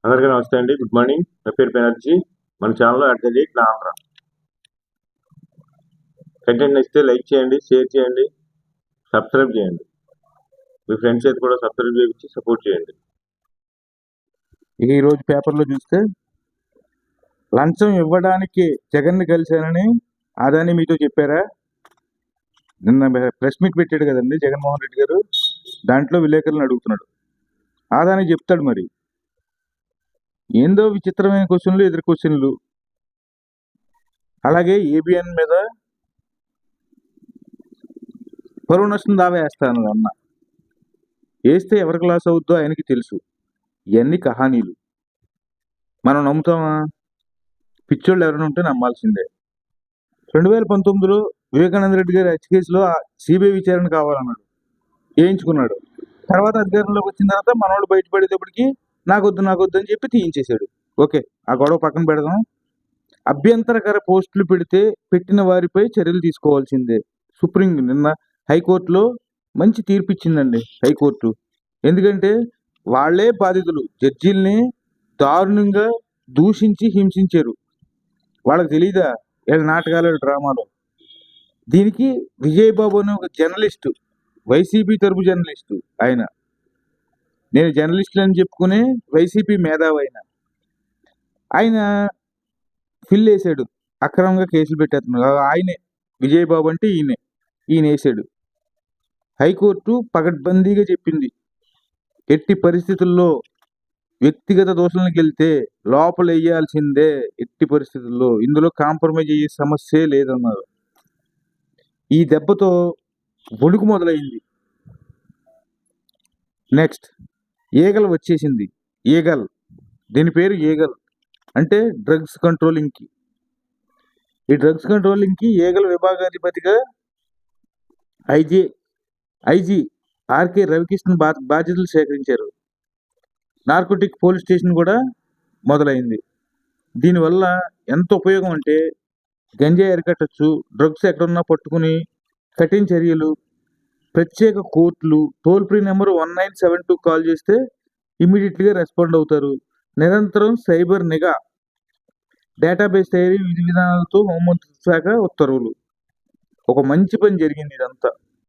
అందరికీ నమస్తే అండి. Good morning. నా పేరు బెనర్జీ. మన ఛానల్‌లో అట్ ద రేట్ నా ఆంధ్ర. కంటెంట్ నచ్చితే లైక్ చేయండి, షేర్ చేయండి, సబ్స్క్రైబ్ చేయండి. మీ ఫ్రెండ్స్ అయితే కూడా సబ్స్క్రైబ్ చేయించి సపోర్ట్ చేయండి. ఇక ఈరోజు పేపర్లో చూస్తే లంచం ఇవ్వడానికి జగన్ని కలిశానని అదాని మీతో చెప్పారా? నిన్న ప్రెస్ మీట్ పెట్టాడు కదండి జగన్మోహన్ రెడ్డి గారు. దాంట్లో విలేకరులను అడుగుతున్నాడు. అదాని చెప్తాడు మరి. ఏందో విచిత్రమైన క్వశ్చన్లు, ఎదురు క్వశ్చన్లు. అలాగే ఏబిఎన్ మీద పరువు నష్టం దావా వేస్తాను అన్న. వేస్తే ఎవరికి లాస్ అవుద్దో ఆయనకి తెలుసు. ఇవన్నీ కహానీలు. మనం నమ్ముతామా? పిచ్చోళ్ళు ఎవరైనా ఉంటే నమ్మాల్సిందే. 2019లో వివేకానంద రెడ్డి గారి హత్య కేసులో సిబిఐ విచారణ కావాలన్నాడు, చేయించుకున్నాడు. తర్వాత అధికారంలోకి వచ్చిన తర్వాత మనోళ్ళు బయటపడేటప్పటికి నాకొద్దు అని చెప్పి తీయించేశాడు. ఓకే, ఆ గొడవ పక్కన పెడదాం. అభ్యంతరకర పోస్టులు పెట్టిన వారిపై చర్యలు తీసుకోవాల్సిందే. సుప్రీం నిన్న హైకోర్టులో మంచి తీర్పు ఇచ్చిందండి హైకోర్టు. ఎందుకంటే వాళ్ళే బాధితులు, జడ్జీల్ని దారుణంగా దూషించి హింసించారు. వాళ్ళకి తెలీదా వీళ్ళ నాటకాలు, డ్రామాలు. దీనికి విజయబాబు అనే ఒక జర్నలిస్టు, వైసీపీ తరపు జర్నలిస్టు ఆయన. నేను జర్నలిస్టులు అని చెప్పుకునే వైసీపీ మేధావి ఆయన ఫిల్ వేసాడు. అక్రమంగా కేసులు పెట్టేస్తున్నాడు ఆయనే. విజయబాబు అంటే ఈయన వేసాడు. హైకోర్టు పకడ్బందీగా చెప్పింది, ఎట్టి పరిస్థితుల్లో వ్యక్తిగత దోషులకు వెళ్తే లోపల వేయాల్సిందే. ఎట్టి పరిస్థితుల్లో ఇందులో కాంప్రమైజ్ అయ్యే సమస్యే లేదన్నారు. ఈ దెబ్బతో వణుకు మొదలైంది. నెక్స్ట్ ఈగల్ వచ్చేసింది. ఈగల్, దీని పేరు ఈగల్ అంటే డ్రగ్స్ కంట్రోలింగ్కి. ఈ డ్రగ్స్ కంట్రోలింగ్కి ఈగల్ విభాగాధిపతిగా ఐజీ ఆర్కే రవికృష్ణ బాధ్యతలు సేకరించారు. నార్కోటిక్ పోలీస్ స్టేషన్ కూడా మొదలైంది. దీనివల్ల ఎంత ఉపయోగం అంటే గంజాయి అరికట్టచ్చు, డ్రగ్స్ ఎక్కడున్నా పట్టుకుని కఠిన చర్యలు, ప్రత్యేక కోర్టులు, టోల్ ఫ్రీ నెంబర్ 1972 కాల్ చేస్తే ఇమీడియట్గా రెస్పాండ్ అవుతారు. నిరంతరం సైబర్ నిఘా, డేటాబేస్ తయారీ, విధి విధానాలతో హోంమంత్రిత్వ శాఖ ఉత్తర్వులు. ఒక మంచి పని జరిగింది ఇదంతా.